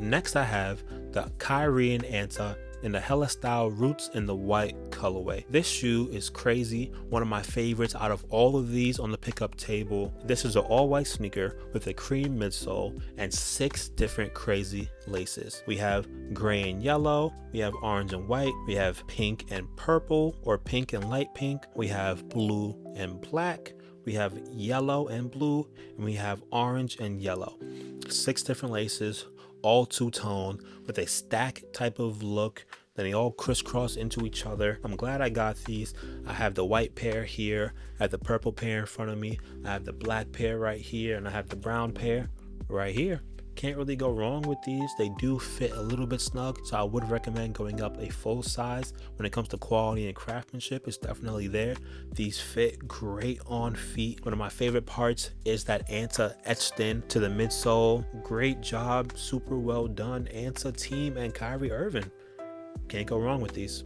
Next I have the Kyrie and ANTA in the Hela Style Roots in the white colorway. This shoe is crazy, one of my favorites out of all of these on the pickup table. This is an all-white sneaker with a cream midsole and 6 different crazy laces. We have gray and yellow, we have orange and white, we have pink and purple or pink and light pink, we have blue and black, we have yellow and blue, and we have orange and yellow. 6 different laces, all two-tone with a stack type of look. Then they all crisscross into each other. I'm glad I got these. I have the white pair here, I have the purple pair in front of me, I have the black pair right here, and I have the brown pair right here. Can't really go wrong with these. They do fit a little bit snug, so I would recommend going up a full size. When it comes to quality and craftsmanship, it's definitely there. These fit great on feet. One of my favorite parts is that ANTA etched in to the midsole. Great job, super well done, ANTA team and Kyrie Irving. Can't go wrong with these.